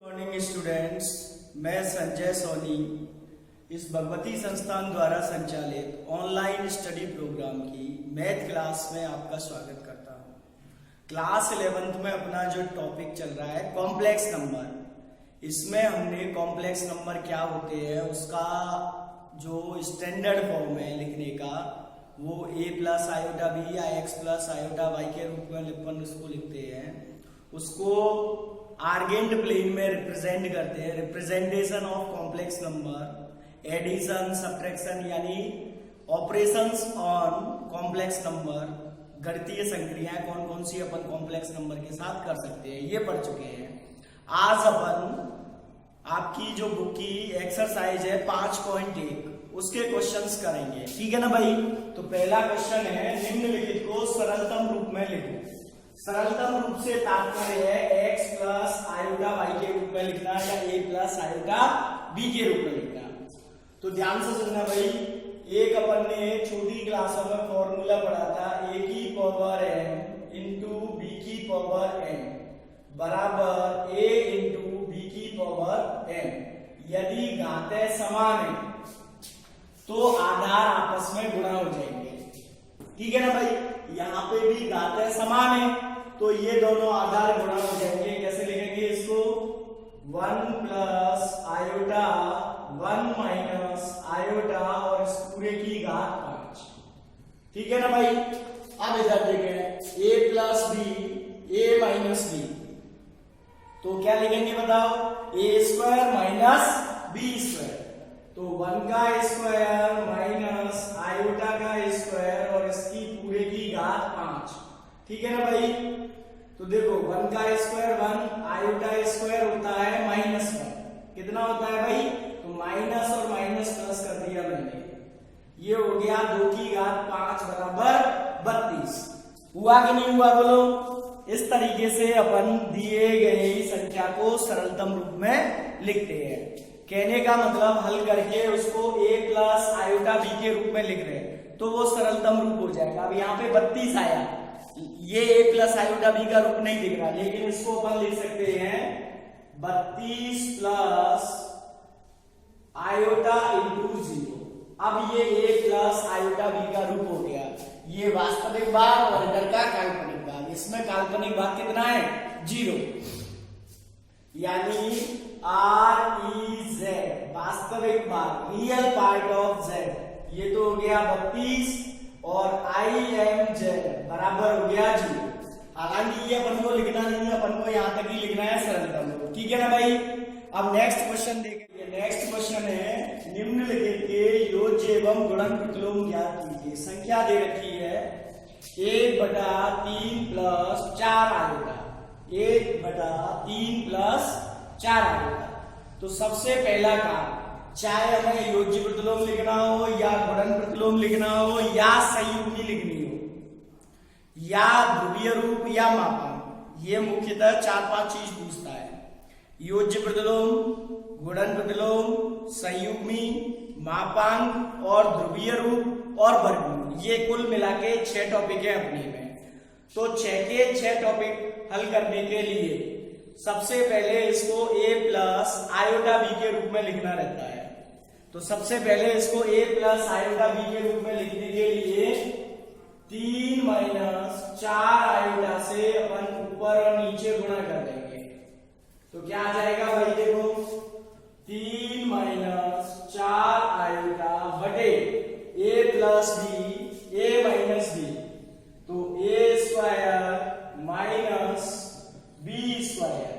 Morning students, मैं संजय सोनी इस भगवती संस्थान द्वारा संचालित ऑनलाइन स्टडी प्रोग्राम की मैथ क्लास में आपका स्वागत करता हूं। क्लास 11th में अपना जो टॉपिक चल रहा है कॉम्प्लेक्स नंबर, इसमें हमने कॉम्प्लेक्स नंबर क्या होते हैं उसका जो स्टैंडर्ड फॉर्म है लिखने का वो a प्लस आयोटा बी या x प्लस आयोटा वाई के रूप में अपन उसको लिखते हैं, उसको आर्गेंट प्लेन में रिप्रेजेंट करते हैं। Representation of complex number, addition, subtraction यानी ऑपरेशंस ऑन कॉम्प्लेक्स नंबर, गणितीय संक्रियाएं कौन कौन सी अपन कॉम्प्लेक्स नंबर के साथ कर सकते हैं, ये पढ़ चुके हैं। आज अपन आपकी जो बुक की एक्सरसाइज है 5.1 उसके क्वेश्चंस करेंगे, ठीक है ना भाई। तो पहला क्वेश्चन है निम्नलिखित को सरलतम रूप में लिखो। सरलतम रूप से तात्पर्य है x प्लस आयोटा वाई के रूप में लिखना या a प्लस आयोटा b के रूप में लिखना। तो ध्यान से सुनना भाई, एक अपन ने छोटी क्लासों में फॉर्मूला पढ़ा था a की पावर m इंटू b की पावर n बराबर a इंटू b की पावर n। यदि घातें समान है तो आधार आपस में गुणा हो जाएंगे, ठीक है ना भाई। यहाँ पे भी घातें समान है तो ये दोनों आधार गुणा हो जाएंगे। कैसे लिखेंगे इसको? 1 प्लस आयोटा 1 माइनस आयोटा और इस पूरे की घात 5, ठीक है ना भाई। अब इधर देखें a plus b a minus b, तो क्या लिखेंगे बताओ? a square minus b square, तो 1 का स्क्वायर माइनस आयोटा का स्क्वायर और इसकी पूरे की घात 5, ठीक है ना भाई। तो देखो 1 का स्क्वायर 1, आयोटा स्क्वायर होता है -1, कितना होता है भाई? तो माइनस और माइनस प्लस कर दिया मैंने, ये हो गया 2 की घात 5 बराबर 32। हुआ कि नहीं हुआ बोलो? इस तरीके से अपन दिए गए संख्या को सरलतम रूप में लिखते हैं। कहने का मतलब हल करके उसको a प्लस आयोटा b के रूप में लिख रहे हैं तो वो सरलतम रूप हो जाएगा। अब यहाँ पे 32 आया, ये a प्लस आयोटा b का रूप नहीं दिख रहा, लेकिन इसको अपन लिख सकते हैं 32 प्लस आयोटा इंटू 0। अब ये a प्लस आयोटा b का रूप हो गया। ये वास्तविक भाग और इधर का काल्पनिक भाग, इसमें काल्पनिक भाग कितना है? 0, यानी REZ वास्तविक भाग, रियल पार्ट ऑफ z, ये तो हो गया 32 और IMZ बराबर हो गया 0। हालांकि ये अपन को लिखना नहीं है, अपन को यहां तक ही लिखना है सरलतम रूप, ठीक है ना भाई। अब नेक्स्ट क्वेश्चन देखिए। नेक्स्ट क्वेश्चन है निम्नलिखित के योज्य एवं गुणन प्रतिलोम ज्ञात कीजिए। संख्या दे रखी है 1/3 प्लस 4 आयोटा, 1/3 प्लस 4 आयोटा। तो सबसे पहला काम, चाहे हमें योज्य प्रतिलोम लिखना हो या गुणन प्रतिलोम लिखना हो या संयुग्मी लिखनी हो या ध्रुवीय रूप या मापांक, ये मुख्यतः 4-5 चीज पूछता है। योज्य प्रतिलोम, गुणन प्रतिलोम, संयुग्मी, मापांक और ध्रुवीय रूप और वर्गमूल, ये कुल मिला के 6 टॉपिक है अपने में। तो 6 के 6 टॉपिक हल करने के लिए सबसे पहले इसको a प्लस आयोटा b के रूप में लिखना रहता है। तो सबसे पहले इसको a प्लस आयोटा b के रूप में लिखने के लिए 3 माइनस 4 आयोटा से अपन ऊपर और नीचे गुणा कर देंगे। तो क्या आ जाएगा भाई? देखो 3 माइनस 4 आयोटा बटे a plus b a minus b, तो a square minus b square,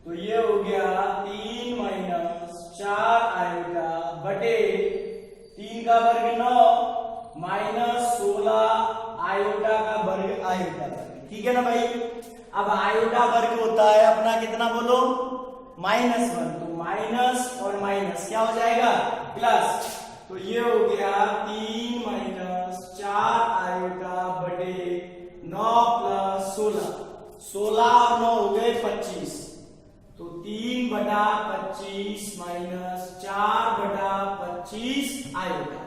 तो ये हो गया 3 माइनस 4 आयोटा बटे 3 का वर्ग 9 माइनस 16 आयोटा का वर्ग आयोटा वर्ग, ठीक है ना भाई। अब आयोटा वर्ग होता है अपना कितना बोलो? -1, तो माइनस और माइनस क्या हो जाएगा? प्लस, तो ये हो गया 3 माइनस 4 आयोटा बटे 9 प्लस 16, 16 और 9 हो गए 25, तो 3/25 माइनस 4/25 आयोटा,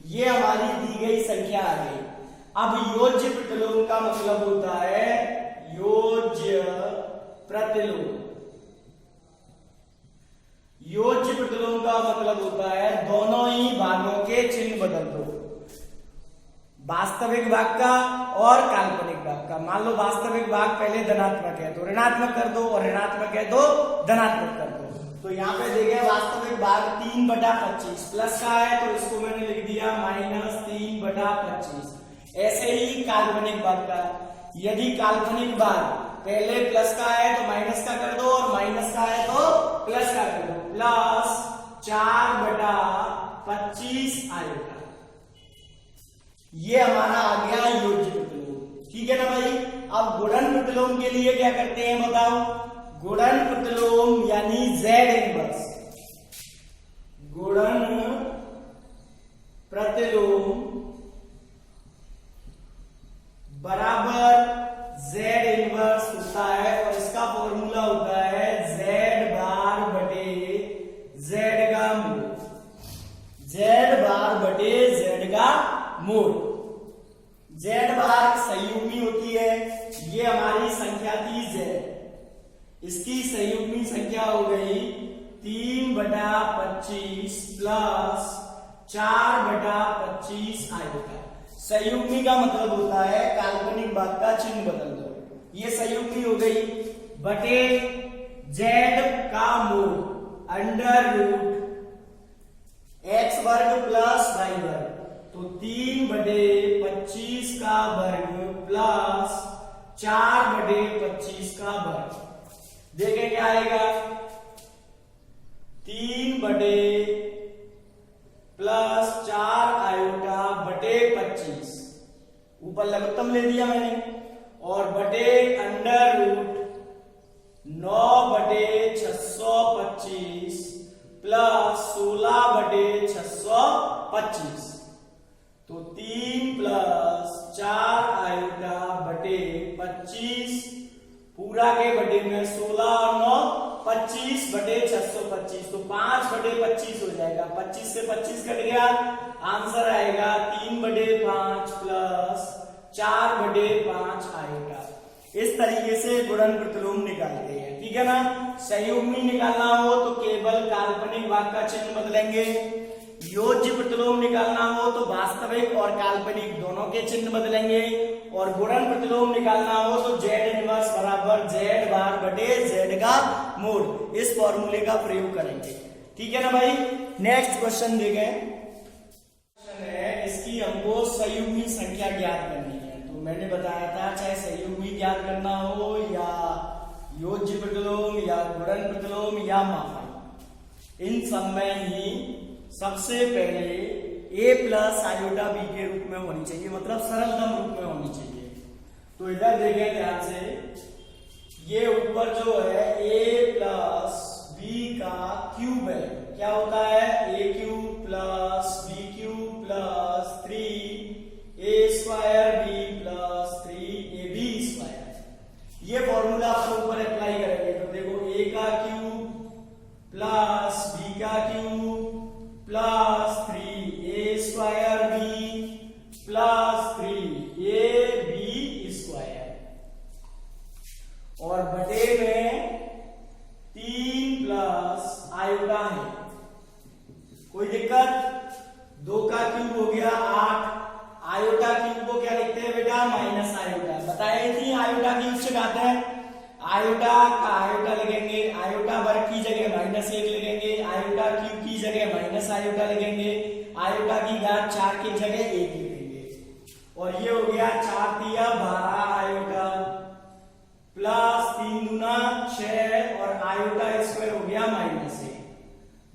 ये हमारी दी गई संख्या आ गई। अब योज्य प्रतिलोम का मतलब होता है योज्य प्रतिलोम, योज्य प्रतिलोम का मतलब होता है दोनों ही भागों के चिन्ह बदल दो, वास्तविक भाग का और काल्पनिक भाग का। मान लो वास्तविक भाग पहले धनात्मक है तो ऋणात्मक कर दो, और ऋणात्मक है तो धनात्मक कर दो। तो यहाँ पे देखिए वास्तविक भाग 3/25 प्लस का है तो इसको मैंने लिख दिया -3/25। ऐसे ही काल्पनिक भाग का, यदि काल्पनिक भाग पहले प्लस का है तो माइनस का कर दो, और माइनस का है तो प्लस का कर दो, प्लस 4/25 आएगा। ये हमारा आ गया योज्य प्रतिलोम। ठीक है ना भाई। अब गुणन प्रतिलोम के लिए क्या करते हैं बताओ? गुणन प्रतिलोम यानी Z इनवर्स, गुणन प्रतिलोम बराबर Z इनवर्स होता है, और इसका फॉर्मूला होता है Z बार बटे Z का मूल, Z बार बटे Z का मूल। Z बार संयुग्मी होती है, ये हमारी संख्या थी Z, इसकी संयुग्मी संख्या हो गई 3/25 प्लस 4/25 आएगा। संयुग्मी का मतलब होता है काल्पनिक भाग का चिन्ह बदल दो। ये संयुग्मी हो गई बटे Z का मूल अंडर रूट x वर्ग प्लस y वर्ग, तो 3/25 का वर्ग प्लस 4/25 का वर्ग। देखें क्या आएगा? 3 प्लस 4 आयोटा बटे 25, ऊपर लघुत्तम ले दिया मैंने, और बटे अंडर रूट 9/625 प्लस 16/625, तो 3 प्लस 4 आयोटा बटे 25, पूरा के बटे में 16 और 9 25/625, तो 5/25 हो जाएगा। 25 से 25 कट गया, आंसर आएगा 3/5 प्लस 4/5 आएगा। इस तरीके से गुणन प्रतिलोम निकालते हैं। ठीक है ना। संयुग्मी निकालना हो तो केवल काल्पनिक भाग का चिन्ह बदलेंगे, योज्य प्रतिलोम निकालना हो तो वास्तविक और काल्पनिक दोनों के चिन्ह बदलेंगे, और गुणन प्रतिलोम निकालना हो तो Z इनवर्स बराबर Z बार बटे Z का मूल, इस फॉर्मूले का प्रयोग करेंगे। ठीक है ना भाई। नेक्स्ट क्वेश्चन देखें। क्वेश्चन है, इसकी हमको संयुग्मी संख्या ज्ञात करनी है। तो मैंने बताया था चाहे संयुग्मी ज्ञात करना हो या योज्य प्रतिलोम या गुणन प्रतिलोम या मापन, इन सब में ही सबसे पहले a प्लस आयोटा b के रूप में होनी चाहिए, मतलब सरलतम रूप में होनी चाहिए। तो इधर देखें ध्यान से, ये ऊपर जो है a प्लस b का क्यूब है, क्या होता है? a cube plus b cube plus 3a square b plus 3ab square. ये फॉर्मूला आप ऊपर अप्लाई करेंगे तो देखो a का क्यूब प्लस b का cube plus 3a square b plus 3ab square, और बटे में 3 प्लस आयोटा है। कोई दिक्कत? 2 का क्यूब हो गया 8, आयोटा क्यूब को क्या लिखते हैं बेटा? Minus iota. बताई थी आयोटा क्यूब से घाते हैं, आयोटा का आयोटा लिखेंगे, आयोटा वर्ग की जगह -1 लिखेंगे, आयोटा क्यूब की जगह माइनस आयोटा लिखेंगे, आयोटा की घात 4 की जगह 1 लिखेंगे, और ये हो गया 4 तिया 12 आयोटा प्लस 3 दूना 6, और आयोटा स्क्वायर हो गया -1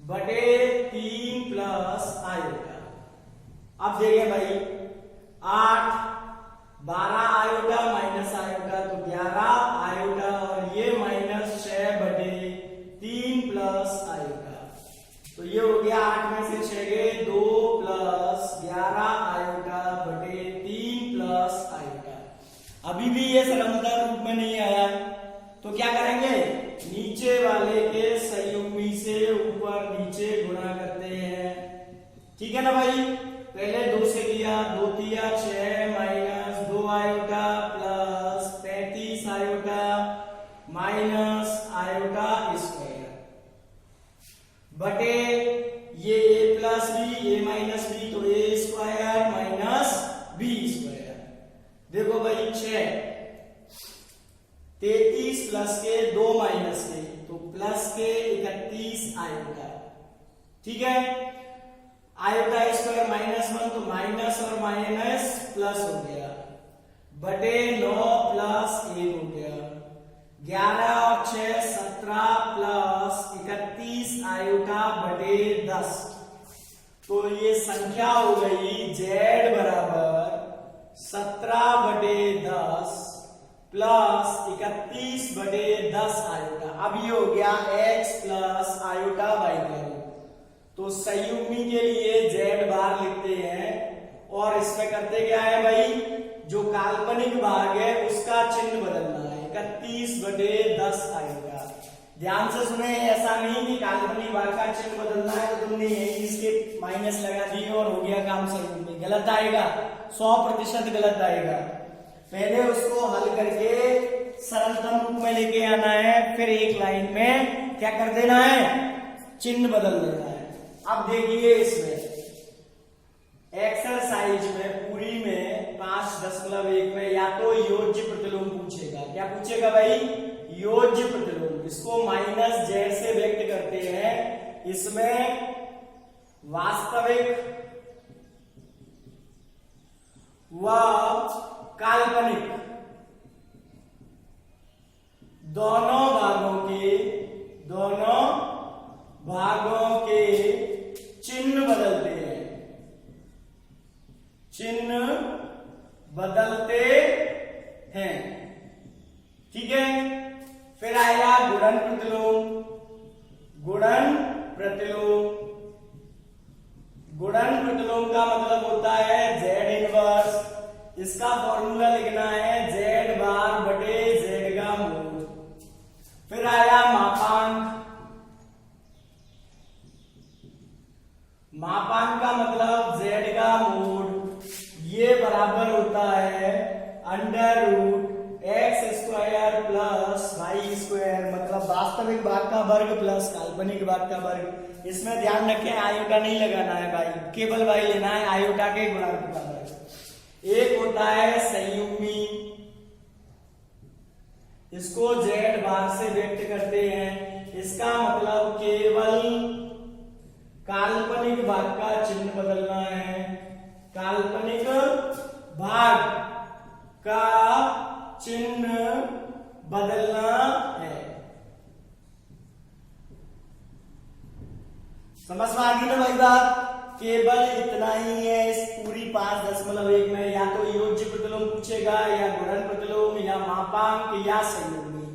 बटे 3 प्लस आयोटा। अब देखिए भाई 8 12 आयोटा माइनस आयोटा तो 11 आयोटा, और ये -6 बटे 3 प्लस आयोटा, तो ये हो गया 8 में से 6 गए 2 प्लस 11 आयोटा बटे 3 प्लस आयोटा। अभी भी ये सरलतम रूप में नहीं आया, तो क्या करेंगे? नीचे वाले के संयुग्मी से ऊपर नीचे गुणा करते हैं। ठीक है ना भाई। पहले 2 से किया, 2 तिया 6 minus 2 iota plus 35 iota minus iota square, plus के 2 माइनस के, तो प्लस के 31 आयोटा। ठीक है, आयोटा स्क्वायर -1 तो माइनस और माइनस प्लस हो गया, बटे 9 प्लस 1 हो गया, 11 और 6 17 प्लस 31 आयोटा बटे 10। तो ये संख्या हो गई z बराबर 17 बटे 10 प्लस 31 बटे 10 आयोटा। अब ये हो गया x प्लस आयोटा y का रूप। तो संयुग्मी के लिए z बार लिखते हैं और इसमें करते क्या है भाई, जो काल्पनिक भाग है उसका चिन्ह बदलना है, 31 बटे 10 आएगा। ध्यान से सुने, ऐसा नहीं कि काल्पनिक भाग का चिन्ह बदलना है तो तुमने यही इसके माइनस लगा दिए और हो गया काम संयुग्मी। गलत आएगा, 100% गलत आएगा। पहले उसको हल करके सरलतम रूप में लेके आना है, फिर एक लाइन में क्या कर देना है, चिन्ह बदल देना है। अब देखिए इसमें एक्सरसाइज में पूरी में 5.1 में या तो योज्य प्रतिलोम पूछेगा। क्या पूछेगा भाई, योज्य प्रतिलोम। इसको -z से व्यक्त करते हैं। इसमें वास्तविक व काल्पनिक दोनों भागों के चिन्ह बदलते हैं, चिन्ह बदलते हैं। ठीक है, फिर आएगा गुणन प्रतिलोम। गुणन प्रतिलोम का मतलब होता है z इनवर्स। इसका फॉर्मूला लिखना है z बार बटे z का मूल। फिर आया मापांक। मापांक का मतलब z का मूल, ये बराबर होता है √x² प्लस y², मतलब वास्तविक भाग का वर्ग प्लस काल्पनिक भाग का वर्ग। इसमें ध्यान रखें आयोटा नहीं लगाना है भाई, केवल भाई लेना है आयोटा के गुणांक का वर्ग। एक होता है संयुग्मी, इसको z बार से व्यक्त करते हैं। इसका मतलब केवल काल्पनिक भाग का चिन्ह बदलना है, काल्पनिक भाग का चिन्ह बदलना है। समझ में आ गई ना भाई बात? केवल इतना ही है इस पूरी 5.1 में, या तो योज्य प्रतिलोम पूछेगा या गुणन प्रतिलोम या मापांक या संयुग्मी।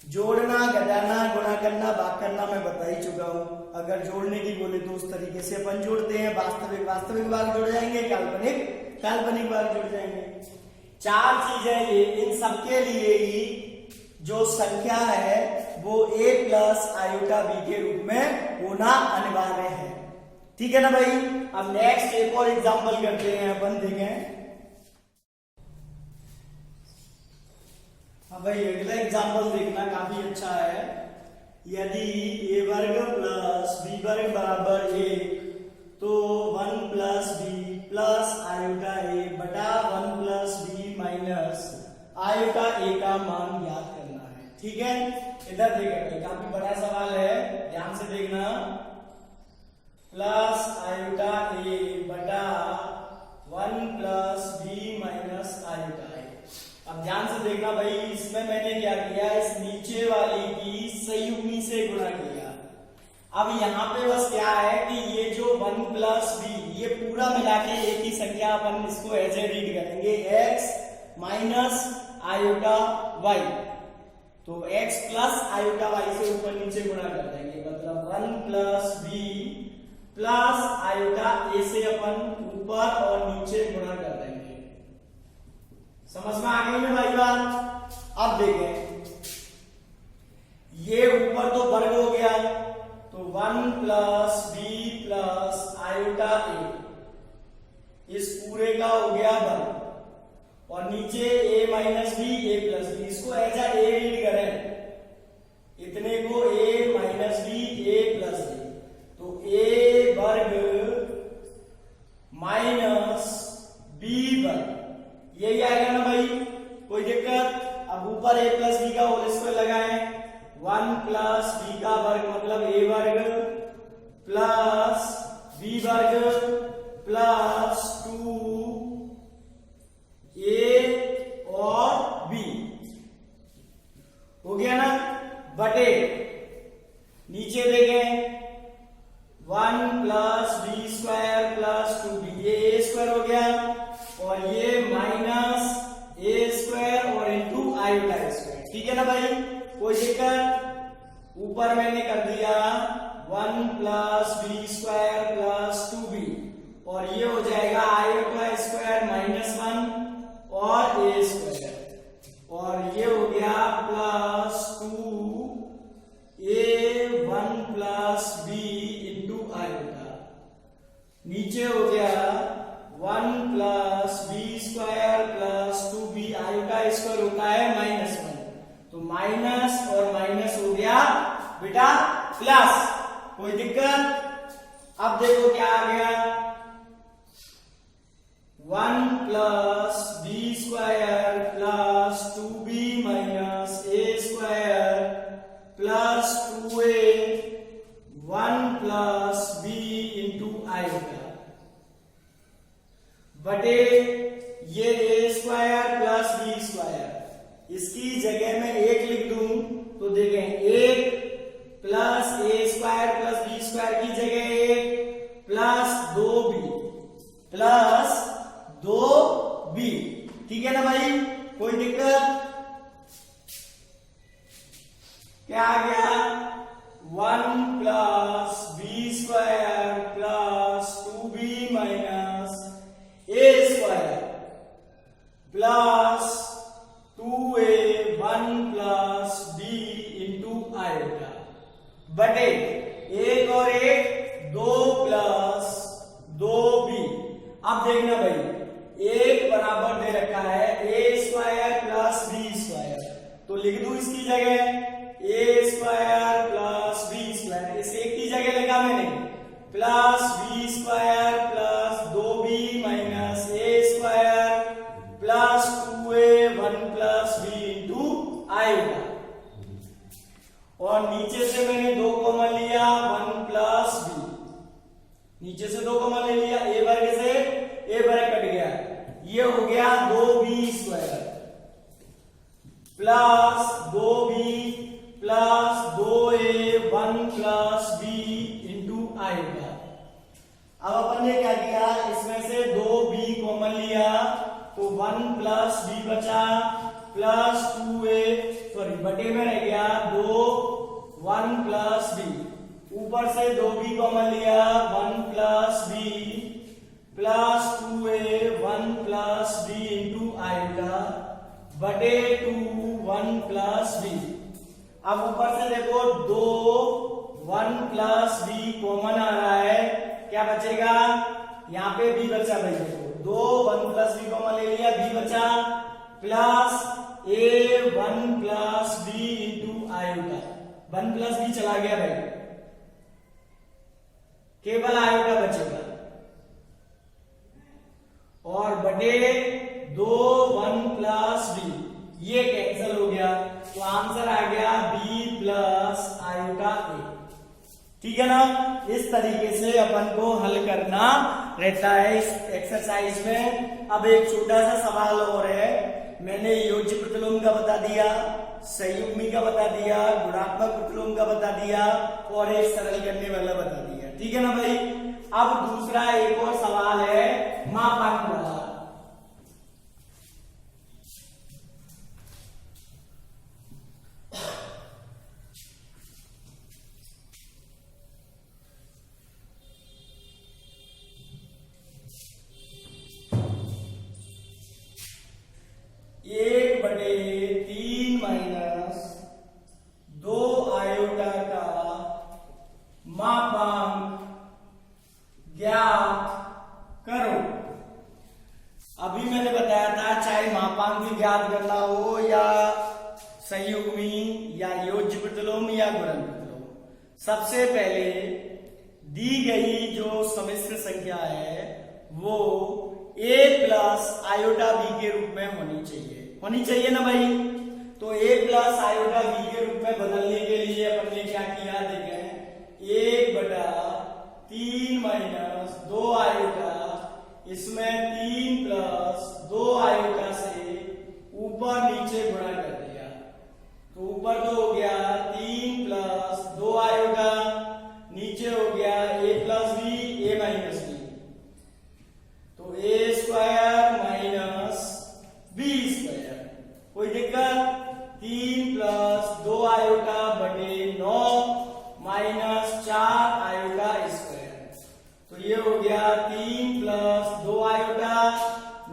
जोड़ना, घटाना, गुणा करना, भाग करना मैं बता ही चुका हूं। अगर जोड़ने की बोले तो उस तरीके से अपन जोड़ते हैं, वास्तविक भाग जुड़ जाएंगे, काल्पनिक भाग जुड़ जाएंगे। 4 चीजें ये, इन सबके लिए ही जो संख्या है वो a प्लस आयोटा b के रूप में होना अनिवार्य है। ठीक है ना भाई? अब नेक्स्ट एक और एग्जांपल करते हैं अपन, देखें। हाँ भाई, अगला एग्जांपल देखना, काफी अच्छा है। यदि a वर्ग प्लस b वर्ग बराबर 1 तो 1 plus b plus iota a बटा 1 plus b minus iota a का मान ज्ञात करना है। ठीक है, इधर देखिए, काफी बड़ा सवाल है, ध्यान से देखना। प्लस आयोटा a बटा 1 plus b minus iota a। अब ध्यान से देखना भाई, इसमें मैंने क्या किया, इस नीचे वाली की संयुग्मी से गुणा किया। अब यहाँ पे बस क्या है कि ये जो 1 प्लस b, ये पूरा मिला के एक ही संख्या, अपन इसको ऐसे रीड करेंगे, x माइनस आयोटा y। तो x प्लस आयोटा y से ऊपर नीचे गुणा कर देंगे, मतलब 1 plus b plus iota a से अपन ऊपर और नीचे गुणा कर देंगे। समझ में आ गई ना भाई बात? अब देखें, ये ऊपर तो वर्ग हो गया, तो 1 plus b plus iota a, इस पूरे का हो गया वर्ग, और नीचे a minus b, a plus b, इसको ऐसा a रीड करें, इतने को a minus b, a plus b, तो a वर्ग माइनस b वर्ग, यही आएगा ना भाई? कोई दिक्कत? अब ऊपर a प्लस b का होल स्क्वायर और ये माइनस ए स्क्वायर और इंटू आयोटा स्क्वायर। ठीक है ना भाई, कोई दिक्कत? ऊपर मैंने कर दिया 1 plus B square plus 2b और ये हो जाएगा आयोटा स्क्वायर माइनस 1 और ए स्क्वायर और ये हो गया plus 2a1 plus B into iota. नीचे हो गया 1 plus B square plus 2b iota square होता है माइनस 1 तो माइनस और माइनस हो गया बेटा प्लस। कोई दिक्कत? अब देखो क्या आ गया 1 plus B square plus 2b minus A square plus 2a1 plus B into iota बटे ये A square plus B square. इसकी जगह में 1 लिख दूं तो देखें 1 plus A square plus B square की जगह 1 प्लस 2b प्लस 2b। ठीक है ना भाई, कोई दिक्कत? क्या आ गया 1 plus B square plus 2b minus A square plus 2a1 plus b into iota बटे 1 और 1 2 प्लस 2b। अब देखना भाई 1 बराबर दे रखा है A square plus B square तो लिख दूं इसकी जगह A square plus B square. इस एक की जगह लिखा मैंने plus B square plus 2b minus A square plus 2a1 plus B into iota और नीचे से मैंने 2 कॉमन लिया 1 प्लस बी। नीचे से 2 कॉमन ले लिया ए वर्ग से ए वर्ग कट गया ये हो गया 2b square plus 2b plus 2a1 plus b into iota. अब अपन ने क्या किया इसमें से 2b कॉमन लिया तो 1 प्लस b बचा प्लस 2a सॉरी बटे में रह गया 2 1 प्लस b ऊपर से 2b कॉमन लिया 1 plus b plus 2a1 plus b into iota बटे 2 1 प्लस b। अब ऊपर से देखो 2 1 प्लस b कॉमन आ रहा है क्या बचेगा यहाँ पे b बचा भाई देखो 2 1 प्लस b कॉमन ले लिया b बचा plus a1 plus b into iota 1 plus b चला गया भाई केवल आयोटा बचेगा और बटे 2 1 प्लस b ये कैंसिल हो गया तो आंसर आ गया b प्लस आयोटा a। ठीक है ना, इस तरीके से अपन को हल करना रहता है इस एक्सरसाइज में। अब एक छोटा सा सवाल और है, मैंने योज्य प्रतिलोम का बता दिया, संयुग्मी का बता दिया, गुणात्मक प्रतिलोम का बता दिया और एक सरल करने वाला बता दिया। ठीक है ना भाई। अब दूसरा एक और सवाल है मापांक वाला। अभी मैंने बताया था चाहे मापांक भी ज्ञात करना हो या संयुग्मी या योज्य प्रतिलोम या गुणन प्रतिलोम, सबसे पहले दी गई जो सम्मिश्र संख्या है वो a प्लस आयोटा b के रूप में होनी चाहिए ना भाई। तो a प्लस आयोटा b के रूप में बदलने के लिए अपन ने क्या किया देखें 1/3 माइनस 2 आयोटा, इसमें 3 प्लस 2 आयोटा से ऊपर नीचे गुणा कर दिया तो ऊपर तो हो गया 3 प्लस 2 आयोटा, नीचे हो गया a plus b a minus b, तो a स्क्वायर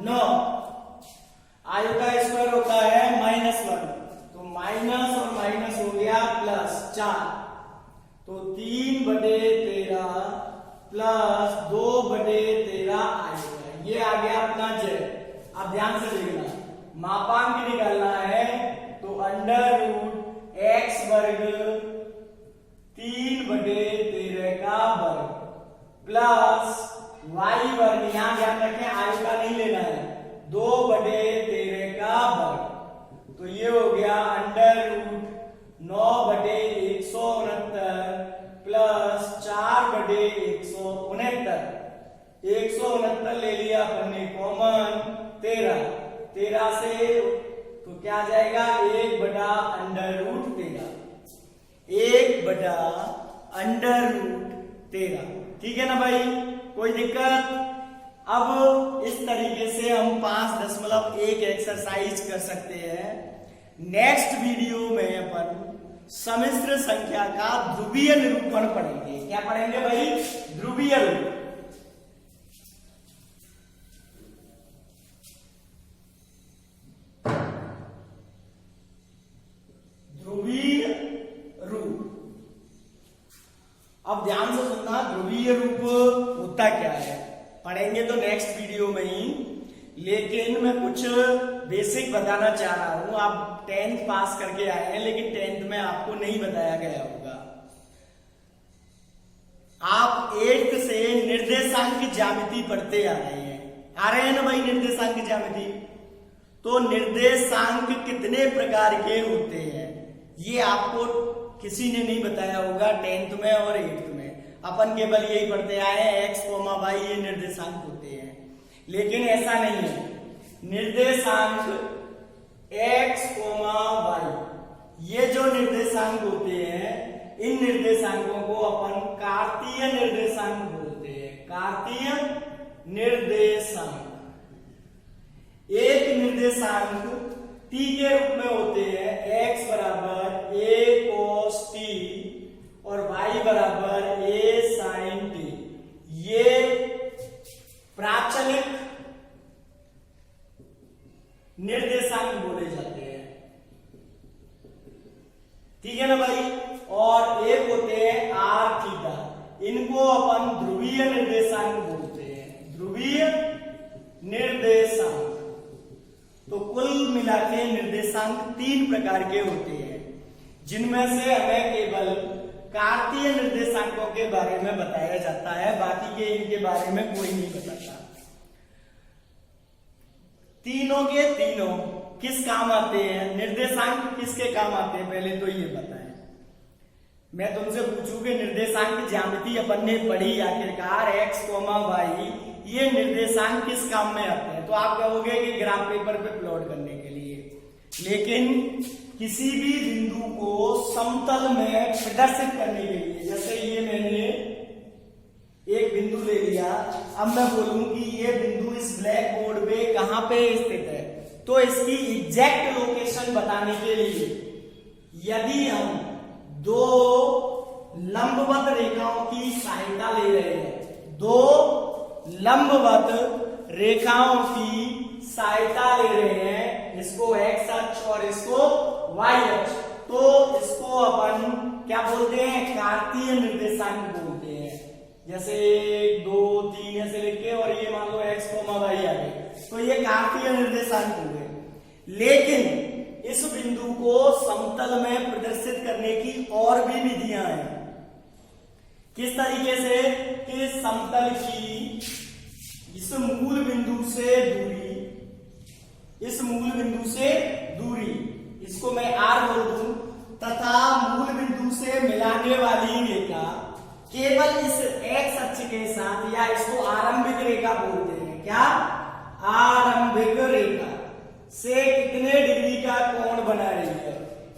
9, आयु का स्क्वायर होता है -1, तो माइनस और माइनस हो गया प्लस 4, तो 3/13 प्लस 2/13 आएगा। ये आ गया अपना z। अब ध्यान से देखना, मापांक निकालना है तो √x² 3/13 का वर्ग प्लस y वर्ग, यहां ध्यान रखें आयु का नहीं लेना है, 2/13 का वर्ग, तो ये हो गया √9/169 प्लस 4/169, 169 ले लिया अपन ने कॉमन, 13 से तो क्या आ जाएगा 1/√13, 1/√13। ठीक है ना भाई, कोई दिक्कत? अब इस तरीके से हम 5.1 एक्सरसाइज कर सकते हैं। नेक्स्ट वीडियो में अपन सम्मिश्र संख्या का ध्रुवीय निरूपण पढ़ेंगे। क्या पढ़ेंगे भाई? ध्रुवीय रूप। ध्रुवीय रूप, अब ध्यान से सुनना, ध्रुवीय रूप होता क्या है पढ़ेंगे तो नेक्स्ट वीडियो में ही, लेकिन मैं कुछ बेसिक बताना चाह रहा हूं। आप 10th पास करके आए हैं, लेकिन 10th में आपको नहीं बताया गया होगा। आप 8th से निर्देशांक ज्यामिति पढ़ते आ रहे हैं ना भाई? निर्देशांक ज्यामिति, तो निर्देशांक कितने प्रकार के होते हैं ये आपको किसी ने नहीं बताया होगा 10th में और 8th में। अपन केवल यही पढ़ते आए हैं x, y ये निर्देशांक होते हैं, लेकिन ऐसा नहीं है। निर्देशांक x, y ये जो निर्देशांक होते हैं, इन निर्देशांकों को अपन कार्तीय निर्देशांक बोलते हैं। कार्तीय निर्देशांक, एक निर्देशांक t के रूप में होते हैं, x बराबर a cos t और y बराबर a sin t। ये प्राचलिक निर्देशांक बोले जाते हैं। ठीक है ना भाई? और एक होते हैं r थीटा, इनको अपन ध्रुवीय निर्देशांक बोलते हैं। ध्रुवीय निर्देशांक। तो कुल मिला के निर्देशांक 3 प्रकार के होते हैं, जिनमें से हमें केवल कार्तीय निर्देशांकों के बारे में बताया जाता है, बाकी के इनके बारे में कोई नहीं बताता। तीनों के तीनों किस काम आते हैं? निर्देशांक किसके काम आते हैं पहले तो ये बताएं। मैं तुमसे पूछूं कि निर्देशांक ज्यामिति अपन ने पढ़ी आखिरकार, x, y ये निर्देशांक किस काम में आते हैं? तो आप कहोगे कि ग्राफ पेपर पे प्लॉट करने के लिए, लेकिन किसी भी बिंदु को समतल में प्रदर्शित करने के लिए। जैसे ये मैंने एक बिंदु ले लिया, अब मैं बोलूं कि ये बिंदु इस ब्लैक बोर्ड पे कहां पे स्थित है, तो इसकी एग्जैक्ट लोकेशन बताने के लिए यदि हम दो लंबवत रेखाओं की सहायता ले रहे हैं, दो लंबवत रेखाओं की सहायता ले रहे हैं, इसको x अक्ष और इसको y अक्ष, तो इसको अपन क्या बोलते हैं? कार्तीय निर्देशांक बोलते हैं। जैसे 1, 2, 3 ऐसे लिख के, और ये मान लो x, y आ गए, तो ये कार्तीय निर्देशांक हो गए। लेकिन इस बिंदु को समतल में प्रदर्शित करने की और भी विधियां हैं। किस तरीके से? कि समतल की इस मूल बिंदु से दूरी, इस मूल बिंदु से दूरी, इसको मैं r बोल दूं, तथा मूल बिंदु से मिलाने वाली रेखा केवल इस x अक्ष के साथ, या इसको आरंभिक रेखा बोलते हैं। क्या? आरंभिक रेखा से कितने डिग्री का कोण बना रही है,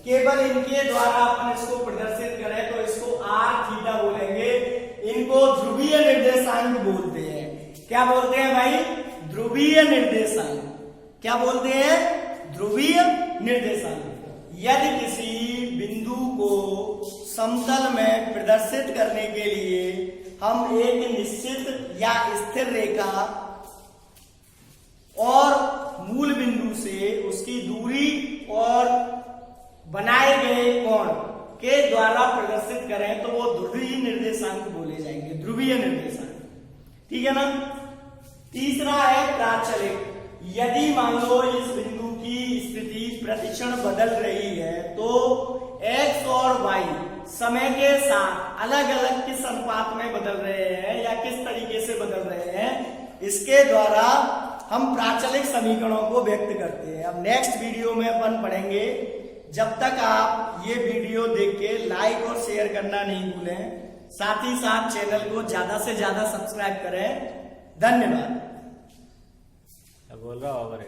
केवल इनके द्वारा अपन इसको प्रदर्शित करें तो इसको r थीटा बोलेंगे। इनको ध्रुवीय निर्देशांक बोलते हैं। क्या बोलते हैं भाई? ध्रुवीय निर्देशांक। क्या बोलते हैं? ध्रुवीय निर्देशांक। यदि किसी बिंदु को समतल में प्रदर्शित करने के लिए हम एक निश्चित या स्थिर रेखा और बिंदु से उसकी दूरी और बनाए गए कोण के द्वारा प्रदर्शित करें तो वो ध्रुवीय निर्देशांक बोले जाएंगे, ध्रुवीय निर्देशांक। ठीक है ना। तीसरा है प्राचलिक। यदि मान लो इस बिंदु की स्थिति प्रतिक्षण बदल रही है तो x और y समय के साथ अलग अलग किस अनुपात में बदल रहे हैं या किस तरीके से बदल रहे हैं, इसके द्वारा हम प्राचलिक समीकरणों को व्यक्त करते हैं। अब नेक्स्ट वीडियो में अपन पढ़ेंगे। जब तक आप ये वीडियो देख के लाइक और शेयर करना नहीं भूलें, साथ ही साथ चैनल को ज्यादा से ज्यादा सब्सक्राइब करें। धन्यवाद। बोल रहा ओवर